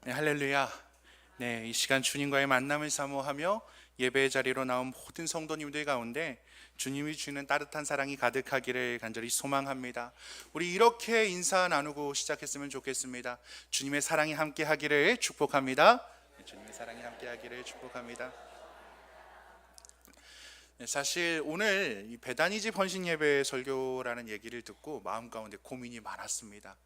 네, 할렐루야. 네, 이 시간 주님과의 만남을 사모하며 예배의 자리로 나온 모든 성도님들 가운데 주님이 주는 따뜻한 사랑이 가득하기를 간절히 소망합니다. 우리 이렇게 인사 나누고 시작했으면 좋겠습니다. 주님의 사랑이 함께하기를 축복합니다. 네, 주님의 사랑이 함께하기를 축복합니다. 네, 사실 오늘 이 베다니 집 헌신 예배 설교라는 얘기를 듣고 마음 가운데 고민이 많았습니다.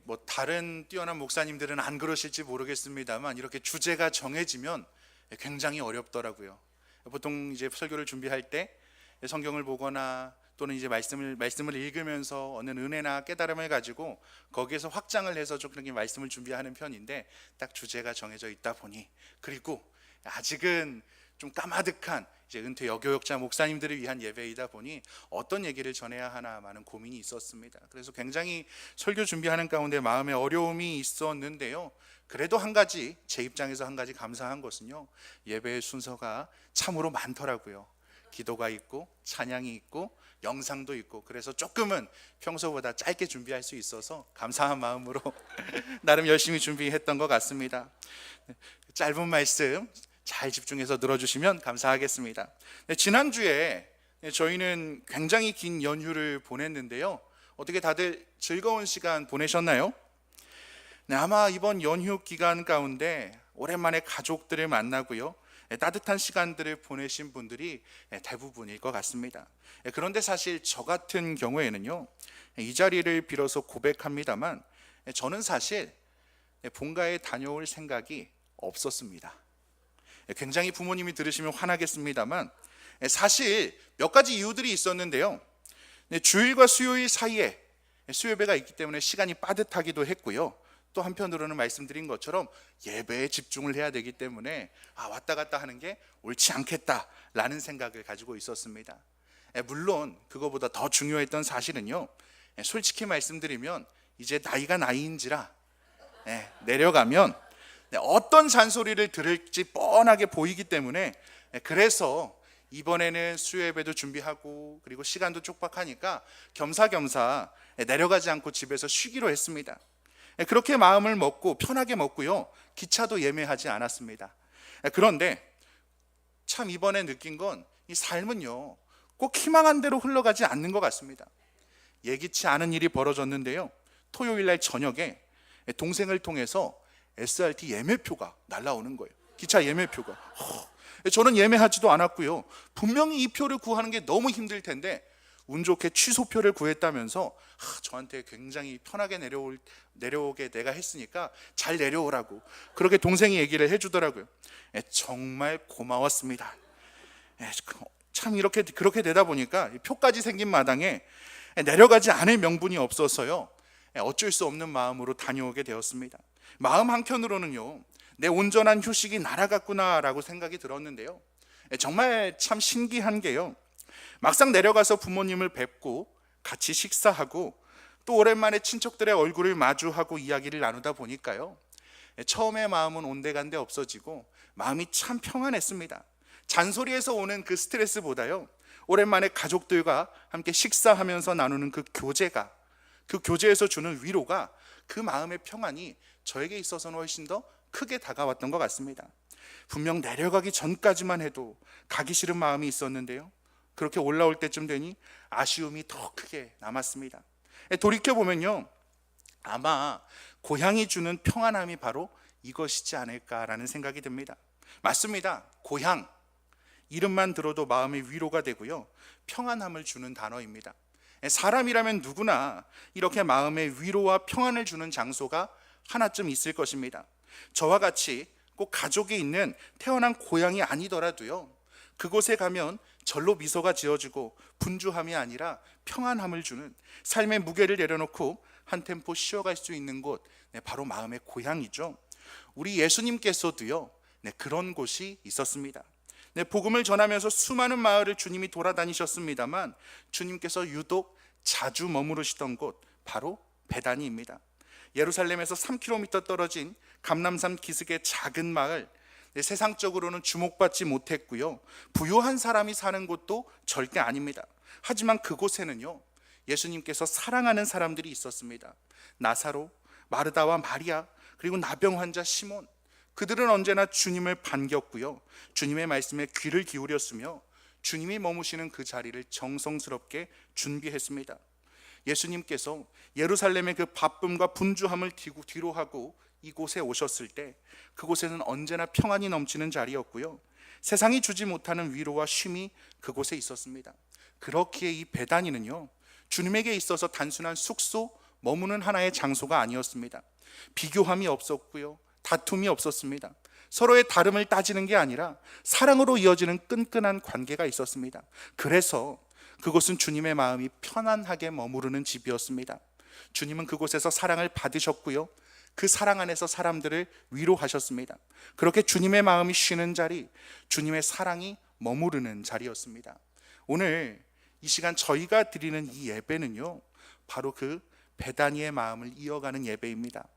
뭐 다른 뛰어난 목사님들은 안 그러실지 모르겠습니다만 이렇게 주제가 정해지면 굉장히 어렵더라고요. 보통 이제 설교를 준비할 때 성경을 보거나 또는 이제 말씀을 읽으면서 어느 은혜나 깨달음을 가지고 거기에서 확장을 해서 좀 그렇게 말씀을 준비하는 편인데, 딱 주제가 정해져 있다 보니, 그리고 아직은 좀 까마득한 이제 은퇴 여교역자 목사님들을 위한 예배이다 보니 어떤 얘기를 전해야 하나 많은 고민이 있었습니다. 그래서 굉장히 설교 준비하는 가운데 마음에 어려움이 있었는데요, 그래도 한 가지, 제 입장에서 한 가지 감사한 것은요, 예배의 순서가 참으로 많더라고요. 기도가 있고 찬양이 있고 영상도 있고, 그래서 조금은 평소보다 짧게 준비할 수 있어서 감사한 마음으로 나름 열심히 준비했던 것 같습니다. 짧은 말씀 잘 집중해서 들어주시면 감사하겠습니다. 지난주에 저희는 굉장히 긴 연휴를 보냈는데요, 어떻게 다들 즐거운 시간 보내셨나요? 네, 아마 이번 연휴 기간 가운데 오랜만에 가족들을 만나고요, 따뜻한 시간들을 보내신 분들이 대부분일 것 같습니다. 그런데 사실 저 같은 경우에는요, 이 자리를 빌어서 고백합니다만 저는 사실 본가에 다녀올 생각이 없었습니다. 굉장히 부모님이 들으시면 화나겠습니다만 사실 몇 가지 이유들이 있었는데요, 주일과 수요일 사이에 수요예배가 있기 때문에 시간이 빠듯하기도 했고요, 또 한편으로는 말씀드린 것처럼 예배에 집중을 해야 되기 때문에 왔다 갔다 하는 게 옳지 않겠다라는 생각을 가지고 있었습니다. 물론 그거보다 더 중요했던 사실은요, 솔직히 말씀드리면 이제 나이가 나이인지라 내려가면 어떤 잔소리를 들을지 뻔하게 보이기 때문에, 그래서 이번에는 수요예배도 준비하고 그리고 시간도 촉박하니까 겸사겸사 내려가지 않고 집에서 쉬기로 했습니다. 그렇게 마음을 먹고 편하게 먹고요, 기차도 예매하지 않았습니다. 그런데 참 이번에 느낀 건, 이 삶은요 꼭 희망한 대로 흘러가지 않는 것 같습니다. 예기치 않은 일이 벌어졌는데요, 토요일 날 저녁에 동생을 통해서 SRT 예매표가 날라오는 거예요. 기차 예매표가. 저는 예매하지도 않았고요, 분명히 이 표를 구하는 게 너무 힘들 텐데 운 좋게 취소표를 구했다면서 저한테 굉장히 편하게 내려오게 내가 했으니까 잘 내려오라고 그렇게 동생이 얘기를 해주더라고요. 정말 고마웠습니다. 참 그렇게 되다 보니까 표까지 생긴 마당에 내려가지 않을 명분이 없어서요, 어쩔 수 없는 마음으로 다녀오게 되었습니다. 마음 한켠으로는요, 내 온전한 휴식이 날아갔구나라고 생각이 들었는데요, 정말 참 신기한 게요, 막상 내려가서 부모님을 뵙고 같이 식사하고 또 오랜만에 친척들의 얼굴을 마주하고 이야기를 나누다 보니까요, 처음에 마음은 온데간데 없어지고 마음이 참 평안했습니다. 잔소리에서 오는 그 스트레스보다요, 오랜만에 가족들과 함께 식사하면서 나누는 그 교제에서 주는 위로가, 그 마음의 평안이 저에게 있어서는 훨씬 더 크게 다가왔던 것 같습니다. 분명 내려가기 전까지만 해도 가기 싫은 마음이 있었는데요, 그렇게 올라올 때쯤 되니 아쉬움이 더 크게 남았습니다. 돌이켜보면요, 아마 고향이 주는 평안함이 바로 이것이지 않을까라는 생각이 듭니다. 맞습니다. 고향, 이름만 들어도 마음의 위로가 되고요, 평안함을 주는 단어입니다. 사람이라면 누구나 이렇게 마음의 위로와 평안을 주는 장소가 하나쯤 있을 것입니다. 저와 같이 꼭 가족이 있는 태어난 고향이 아니더라도요, 그곳에 가면 절로 미소가 지어지고 분주함이 아니라 평안함을 주는, 삶의 무게를 내려놓고 한 템포 쉬어갈 수 있는 곳, 바로 마음의 고향이죠. 우리 예수님께서도요, 그런 곳이 있었습니다. 복음을 전하면서 수많은 마을을 주님이 돌아다니셨습니다만 주님께서 유독 자주 머무르시던 곳, 바로 베다니입니다. 예루살렘에서 3km 떨어진 감람산 기슭의 작은 마을, 세상적으로는 주목받지 못했고요, 부유한 사람이 사는 곳도 절대 아닙니다. 하지만 그곳에는요, 예수님께서 사랑하는 사람들이 있었습니다. 나사로, 마르다와 마리아, 그리고 나병 환자 시몬, 그들은 언제나 주님을 반겼고요, 주님의 말씀에 귀를 기울였으며 주님이 머무시는 그 자리를 정성스럽게 준비했습니다. 예수님께서 예루살렘의 그 바쁨과 분주함을 뒤로 하고 이곳에 오셨을 때 그곳에는 언제나 평안이 넘치는 자리였고요, 세상이 주지 못하는 위로와 쉼이 그곳에 있었습니다. 그렇기에 이 베다니는요, 주님에게 있어서 단순한 숙소, 머무는 하나의 장소가 아니었습니다. 비교함이 없었고요, 다툼이 없었습니다. 서로의 다름을 따지는 게 아니라 사랑으로 이어지는 끈끈한 관계가 있었습니다. 그래서 그곳은 주님의 마음이 편안하게 머무르는 집이었습니다. 주님은 그곳에서 사랑을 받으셨고요, 그 사랑 안에서 사람들을 위로하셨습니다. 그렇게 주님의 마음이 쉬는 자리, 주님의 사랑이 머무르는 자리였습니다. 오늘 이 시간 저희가 드리는 이 예배는요, 바로 그 베다니의 마음을 이어가는 예배입니다.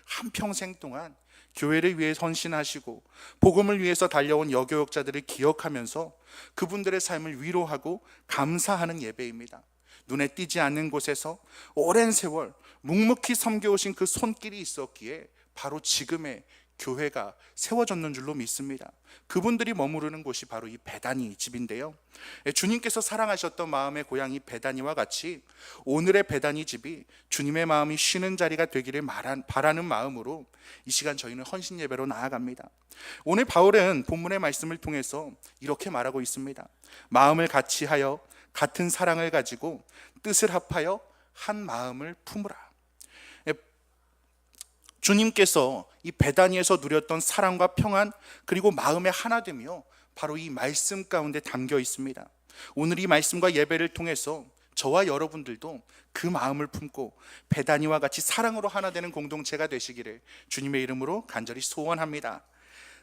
한평생 동안 교회를 위해 헌신하시고 복음을 위해서 달려온 여교역자들을 기억하면서 그분들의 삶을 위로하고 감사하는 예배입니다. 눈에 띄지 않는 곳에서 오랜 세월 묵묵히 섬겨오신 그 손길이 있었기에 바로 지금의 교회가 세워졌는 줄로 믿습니다. 그분들이 머무르는 곳이 바로 이 베다니 집인데요, 주님께서 사랑하셨던 마음의 고향이 베다니와 같이 오늘의 베다니 집이 주님의 마음이 쉬는 자리가 되기를 바라는 마음으로 이 시간 저희는 헌신 예배로 나아갑니다. 오늘 바울은 본문의 말씀을 통해서 이렇게 말하고 있습니다. 마음을 같이 하여 같은 사랑을 가지고 뜻을 합하여 한 마음을 품으라. 주님께서 이 베다니에서 누렸던 사랑과 평안, 그리고 마음의 하나됨이요, 바로 이 말씀 가운데 담겨 있습니다. 오늘 이 말씀과 예배를 통해서 저와 여러분들도 그 마음을 품고 베다니와 같이 사랑으로 하나 되는 공동체가 되시기를 주님의 이름으로 간절히 소원합니다.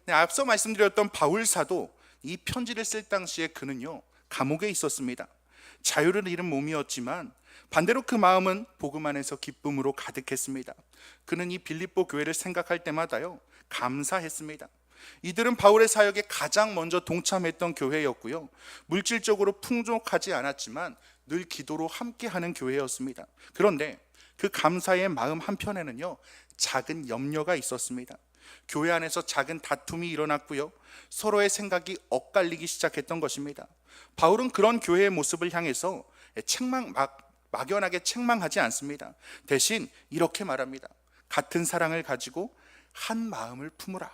앞서 말씀드렸던 바울 사도, 이 편지를 쓸 당시에 그는요, 감옥에 있었습니다. 자유를 잃은 몸이었지만 반대로 그 마음은 복음 안에서 기쁨으로 가득했습니다. 그는 이 빌립보 교회를 생각할 때마다요, 감사했습니다. 이들은 바울의 사역에 가장 먼저 동참했던 교회였고요, 물질적으로 풍족하지 않았지만 늘 기도로 함께하는 교회였습니다. 그런데 그 감사의 마음 한편에는요, 작은 염려가 있었습니다. 교회 안에서 작은 다툼이 일어났고요, 서로의 생각이 엇갈리기 시작했던 것입니다. 바울은 그런 교회의 모습을 향해서 막연하게 책망하지 않습니다. 대신 이렇게 말합니다. 같은 사랑을 가지고 한 마음을 품으라.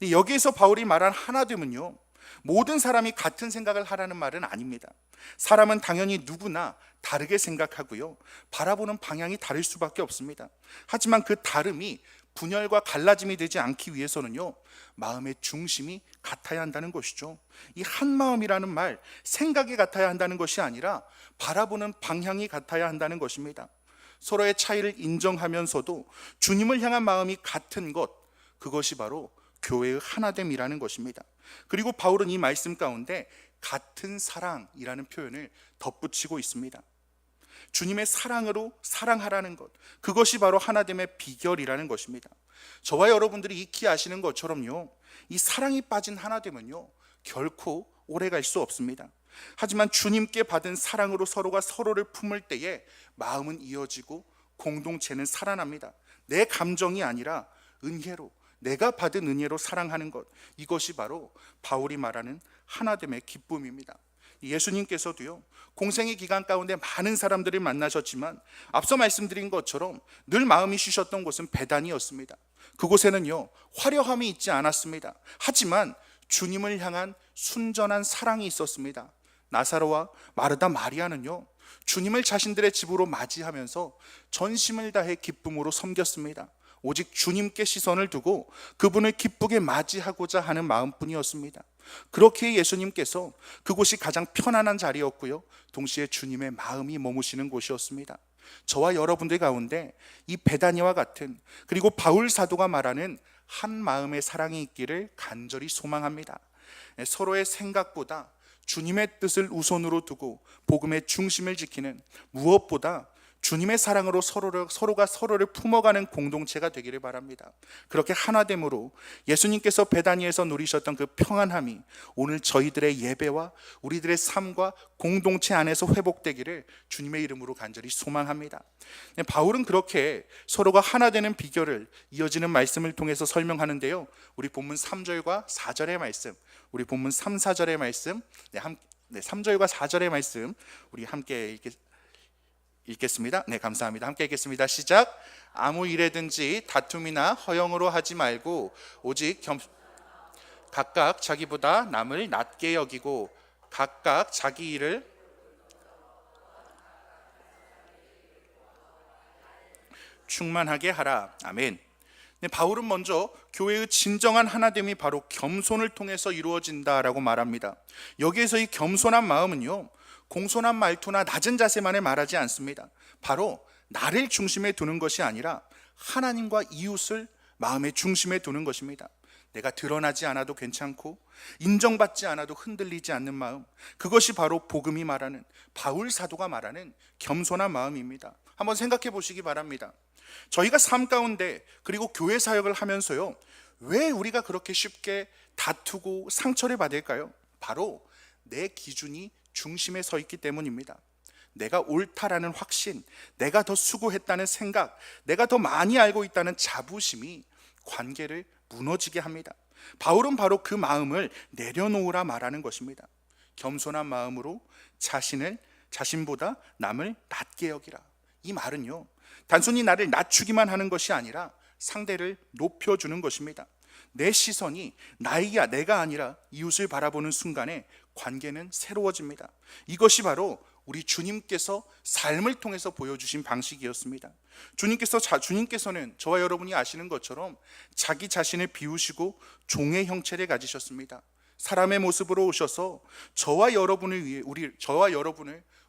여기에서 바울이 말한 하나됨은요, 모든 사람이 같은 생각을 하라는 말은 아닙니다. 사람은 당연히 누구나 다르게 생각하고요, 바라보는 방향이 다를 수밖에 없습니다. 하지만 그 다름이 분열과 갈라짐이 되지 않기 위해서는요, 마음의 중심이 같아야 한다는 것이죠. 이 한 마음이라는 말, 생각이 같아야 한다는 것이 아니라 바라보는 방향이 같아야 한다는 것입니다. 서로의 차이를 인정하면서도 주님을 향한 마음이 같은 것, 그것이 바로 교회의 하나됨이라는 것입니다. 그리고 바울은 이 말씀 가운데 같은 사랑이라는 표현을 덧붙이고 있습니다. 주님의 사랑으로 사랑하라는 것, 그것이 바로 하나됨의 비결이라는 것입니다. 저와 여러분들이 익히 아시는 것처럼요, 이 사랑이 빠진 하나됨은요, 결코 오래갈 수 없습니다. 하지만 주님께 받은 사랑으로 서로가 서로를 품을 때에 마음은 이어지고 공동체는 살아납니다. 내 감정이 아니라 은혜로, 내가 받은 은혜로 사랑하는 것, 이것이 바로 바울이 말하는 하나됨의 기쁨입니다. 예수님께서도요, 공생의 기간 가운데 많은 사람들을 만나셨지만 앞서 말씀드린 것처럼 늘 마음이 쉬셨던 곳은 베다니였습니다. 그곳에는요, 화려함이 있지 않았습니다. 하지만 주님을 향한 순전한 사랑이 있었습니다. 나사로와 마르다 마리아는요, 주님을 자신들의 집으로 맞이하면서 전심을 다해 기쁨으로 섬겼습니다. 오직 주님께 시선을 두고 그분을 기쁘게 맞이하고자 하는 마음뿐이었습니다. 그렇기에 예수님께서 그곳이 가장 편안한 자리였고요, 동시에 주님의 마음이 머무시는 곳이었습니다. 저와 여러분들 가운데 이 베다니와 같은, 그리고 바울 사도가 말하는 한 마음의 사랑이 있기를 간절히 소망합니다. 서로의 생각보다 주님의 뜻을 우선으로 두고 복음의 중심을 지키는, 무엇보다 주님의 사랑으로 서로가 서로를 품어가는 공동체가 되기를 바랍니다. 그렇게 하나됨으로 예수님께서 베다니에서 누리셨던 그 평안함이 오늘 저희들의 예배와 우리들의 삶과 공동체 안에서 회복되기를 주님의 이름으로 간절히 소망합니다. 바울은 그렇게 서로가 하나 되는 비결을 이어지는 말씀을 통해서 설명하는데요, 우리 본문 3절과 4절의 말씀, 우리 본문 3, 4절의 말씀, 3절과 4절의 말씀 우리 함께 읽겠습니다. 네, 감사합니다. 함께 읽겠습니다. 시작. 아무 일에든지 다툼이나 허영으로 하지 말고 오직 각각 자기보다 남을 낮게 여기고 각각 자기 일을 충만하게 하라. 아멘. 네, 바울은 먼저 교회의 진정한 하나됨이 바로 겸손을 통해서 이루어진다라고 말합니다. 여기에서 이 겸손한 마음은요, 공손한 말투나 낮은 자세만을 말하지 않습니다. 바로 나를 중심에 두는 것이 아니라 하나님과 이웃을 마음의 중심에 두는 것입니다. 내가 드러나지 않아도 괜찮고 인정받지 않아도 흔들리지 않는 마음, 그것이 바로 복음이 말하는, 바울 사도가 말하는 겸손한 마음입니다. 한번 생각해 보시기 바랍니다. 저희가 삶 가운데 그리고 교회 사역을 하면서요, 왜 우리가 그렇게 쉽게 다투고 상처를 받을까요? 바로 내 기준이 중심에 서 있기 때문입니다. 내가 옳다라는 확신, 내가 더 수고했다는 생각, 내가 더 많이 알고 있다는 자부심이 관계를 무너지게 합니다. 바울은 바로 그 마음을 내려놓으라 말하는 것입니다. 겸손한 마음으로 자신보다 남을 낮게 여기라. 이 말은요, 단순히 나를 낮추기만 하는 것이 아니라 상대를 높여주는 것입니다. 내 시선이 내가 아니라 이웃을 바라보는 순간에 관계는 새로워집니다. 이것이 바로 우리 주님께서 삶을 통해서 보여주신 방식이었습니다. 주님께서는 저와 여러분이 아시는 것처럼 자기 자신을 비우시고 종의 형체를 가지셨습니다. 사람의 모습으로 오셔서 저와 여러분을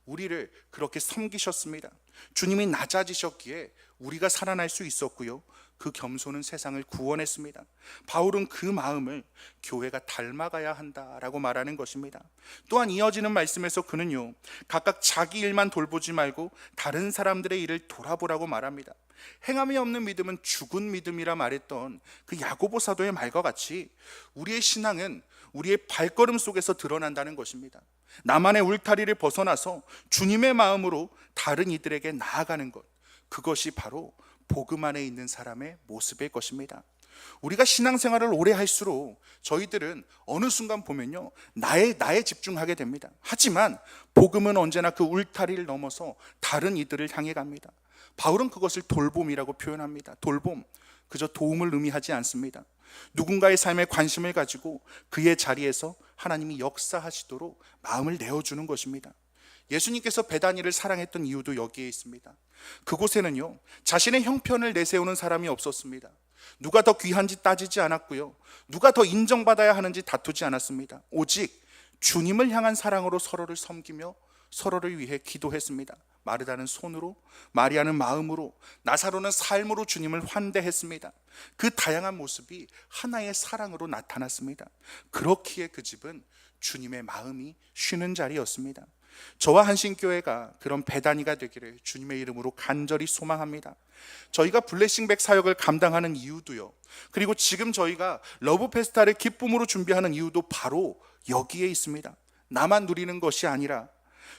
우리를 그렇게 섬기셨습니다. 주님이 낮아지셨기에 우리가 살아날 수 있었고요, 그 겸손은 세상을 구원했습니다. 바울은 그 마음을 교회가 닮아가야 한다라고 말하는 것입니다. 또한 이어지는 말씀에서 그는요, 각각 자기 일만 돌보지 말고 다른 사람들의 일을 돌아보라고 말합니다. 행함이 없는 믿음은 죽은 믿음이라 말했던 그 야고보 사도의 말과 같이 우리의 신앙은 우리의 발걸음 속에서 드러난다는 것입니다. 나만의 울타리를 벗어나서 주님의 마음으로 다른 이들에게 나아가는 것, 그것이 바로 복음 안에 있는 사람의 모습일 것입니다. 우리가 신앙생활을 오래 할수록 저희들은 어느 순간 보면요, 나에 집중하게 됩니다. 하지만 복음은 언제나 그 울타리를 넘어서 다른 이들을 향해 갑니다. 바울은 그것을 돌봄이라고 표현합니다. 돌봄, 그저 도움을 의미하지 않습니다. 누군가의 삶에 관심을 가지고 그의 자리에서 하나님이 역사하시도록 마음을 내어주는 것입니다. 예수님께서 베다니를 사랑했던 이유도 여기에 있습니다. 그곳에는요, 자신의 형편을 내세우는 사람이 없었습니다. 누가 더 귀한지 따지지 않았고요, 누가 더 인정받아야 하는지 다투지 않았습니다. 오직 주님을 향한 사랑으로 서로를 섬기며 서로를 위해 기도했습니다. 마르다는 손으로, 마리아는 마음으로, 나사로는 삶으로 주님을 환대했습니다. 그 다양한 모습이 하나의 사랑으로 나타났습니다. 그렇기에 그 집은 주님의 마음이 쉬는 자리였습니다. 저와 한신교회가 그런 베다니가 되기를 주님의 이름으로 간절히 소망합니다. 저희가 블레싱백 사역을 감당하는 이유도요, 그리고 지금 저희가 러브 페스타를 기쁨으로 준비하는 이유도 바로 여기에 있습니다. 나만 누리는 것이 아니라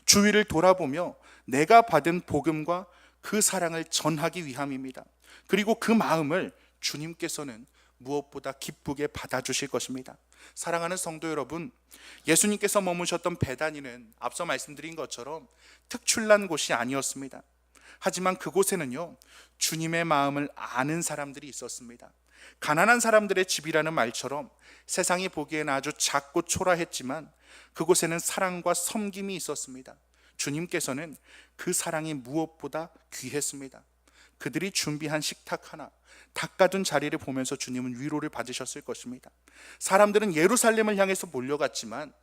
주위를 돌아보며 내가 받은 복음과 그 사랑을 전하기 위함입니다. 그리고 그 마음을 주님께서는 무엇보다 기쁘게 받아주실 것입니다. 사랑하는 성도 여러분, 예수님께서 머무셨던 베다니는 앞서 말씀드린 것처럼 특출난 곳이 아니었습니다. 하지만 그곳에는요, 주님의 마음을 아는 사람들이 있었습니다. 가난한 사람들의 집이라는 말처럼 세상이 보기에는 아주 작고 초라했지만 그곳에는 사랑과 섬김이 있었습니다. 주님께서는 그 사랑이 무엇보다 귀했습니다. 그들이 준비한 식탁 하나, 닦아둔 자리를 보면서 주님은 위로를 받으셨을 것입니다. 사람들은 예루살렘을 향해서 몰려갔지만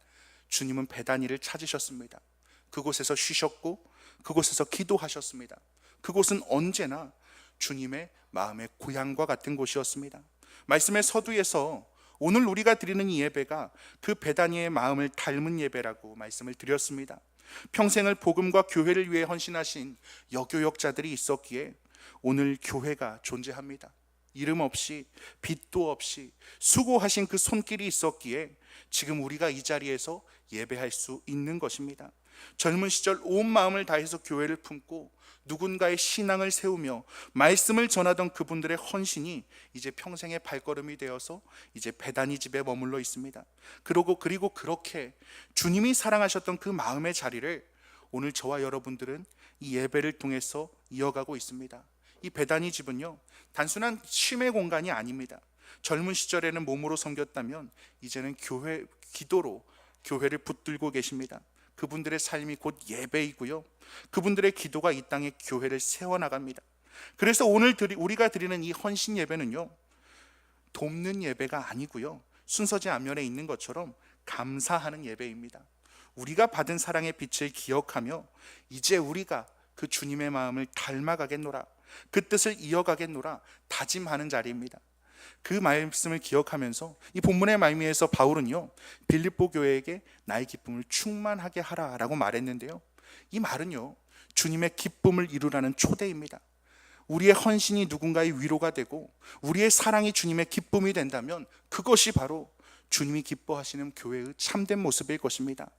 주님은 베다니를 찾으셨습니다. 그곳에서 쉬셨고 그곳에서 기도하셨습니다. 그곳은 언제나 주님의 마음의 고향과 같은 곳이었습니다. 말씀의 서두에서 오늘 우리가 드리는 이 예배가 그 베다니의 마음을 닮은 예배라고 말씀을 드렸습니다. 평생을 복음과 교회를 위해 헌신하신 여교역자들이 있었기에 오늘 교회가 존재합니다. 이름 없이 빚도 없이 수고하신 그 손길이 있었기에 지금 우리가 이 자리에서 예배할 수 있는 것입니다. 젊은 시절 온 마음을 다해서 교회를 품고 누군가의 신앙을 세우며 말씀을 전하던 그분들의 헌신이 이제 평생의 발걸음이 되어서 이제 베다니 집에 머물러 있습니다. 그리고 그렇게 주님이 사랑하셨던 그 마음의 자리를 오늘 저와 여러분들은 이 예배를 통해서 이어가고 있습니다. 이 베다니 집은요, 단순한 쉼의 공간이 아닙니다. 젊은 시절에는 몸으로 섬겼다면 이제는 기도로 교회를 붙들고 계십니다. 그분들의 삶이 곧 예배이고요, 그분들의 기도가 이 땅에 교회를 세워나갑니다. 그래서 오늘 우리가 드리는 이 헌신 예배는요, 돕는 예배가 아니고요, 순서지 앞면에 있는 것처럼 감사하는 예배입니다. 우리가 받은 사랑의 빛을 기억하며 이제 우리가 그 주님의 마음을 닮아가겠노라, 그 뜻을 이어가겠노라 다짐하는 자리입니다. 그 말씀을 기억하면서 이 본문의 말미에서 바울은요, 빌립보 교회에게 나의 기쁨을 충만하게 하라라고 말했는데요, 이 말은요, 주님의 기쁨을 이루라는 초대입니다. 우리의 헌신이 누군가의 위로가 되고 우리의 사랑이 주님의 기쁨이 된다면 그것이 바로 주님이 기뻐하시는 교회의 참된 모습일 것입니다.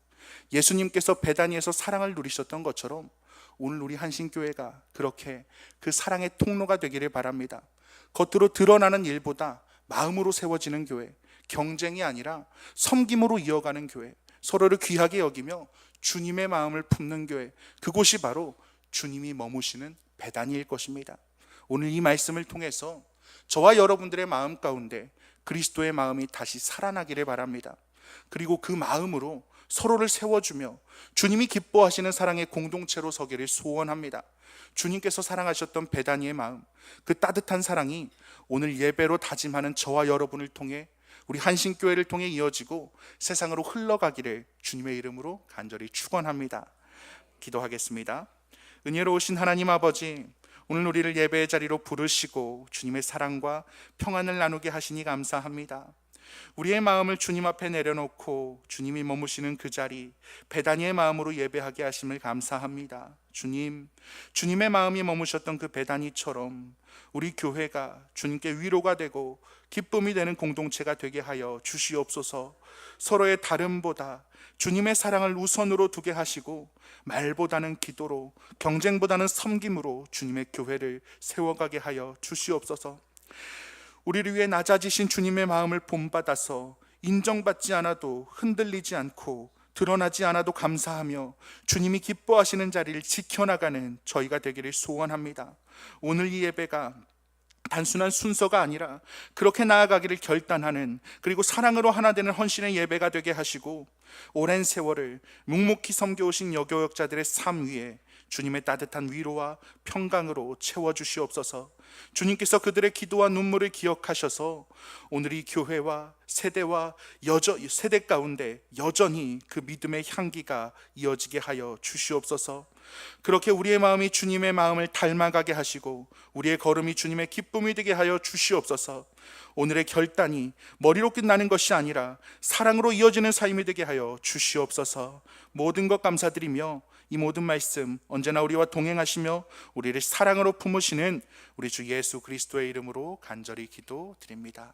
예수님께서 베다니에서 사랑을 누리셨던 것처럼 오늘 우리 한신교회가 그렇게 그 사랑의 통로가 되기를 바랍니다. 겉으로 드러나는 일보다 마음으로 세워지는 교회, 경쟁이 아니라 섬김으로 이어가는 교회, 서로를 귀하게 여기며 주님의 마음을 품는 교회, 그곳이 바로 주님이 머무시는 베다니일 것입니다. 오늘 이 말씀을 통해서 저와 여러분들의 마음 가운데 그리스도의 마음이 다시 살아나기를 바랍니다. 그리고 그 마음으로 서로를 세워주며 주님이 기뻐하시는 사랑의 공동체로 서기를 소원합니다. 주님께서 사랑하셨던 베다니의 마음, 그 따뜻한 사랑이 오늘 예배로 다짐하는 저와 여러분을 통해 우리 한신교회를 통해 이어지고 세상으로 흘러가기를 주님의 이름으로 간절히 축원합니다. 기도하겠습니다. 은혜로우신 하나님 아버지, 오늘 우리를 예배의 자리로 부르시고 주님의 사랑과 평안을 나누게 하시니 감사합니다. 우리의 마음을 주님 앞에 내려놓고 주님이 머무시는 그 자리, 베다니의 마음으로 예배하게 하심을 감사합니다. 주님, 주님의 마음이 머무셨던 그 베다니처럼 우리 교회가 주님께 위로가 되고 기쁨이 되는 공동체가 되게 하여 주시옵소서. 서로의 다름보다 주님의 사랑을 우선으로 두게 하시고 말보다는 기도로, 경쟁보다는 섬김으로 주님의 교회를 세워가게 하여 주시옵소서. 우리를 위해 낮아지신 주님의 마음을 본받아서 인정받지 않아도 흔들리지 않고 드러나지 않아도 감사하며 주님이 기뻐하시는 자리를 지켜나가는 저희가 되기를 소원합니다. 오늘 이 예배가 단순한 순서가 아니라 그렇게 나아가기를 결단하는, 그리고 사랑으로 하나 되는 헌신의 예배가 되게 하시고 오랜 세월을 묵묵히 섬겨오신 여교역자들의 삶 위에 주님의 따뜻한 위로와 평강으로 채워주시옵소서. 주님께서 그들의 기도와 눈물을 기억하셔서 오늘 이 교회와 세대 가운데 여전히 그 믿음의 향기가 이어지게 하여 주시옵소서. 그렇게 우리의 마음이 주님의 마음을 닮아가게 하시고 우리의 걸음이 주님의 기쁨이 되게 하여 주시옵소서. 오늘의 결단이 머리로 끝나는 것이 아니라 사랑으로 이어지는 삶이 되게 하여 주시옵소서. 모든 것 감사드리며 이 모든 말씀 언제나 우리와 동행하시며 우리를 사랑으로 품으시는 우리 주 예수 그리스도의 이름으로 간절히 기도드립니다.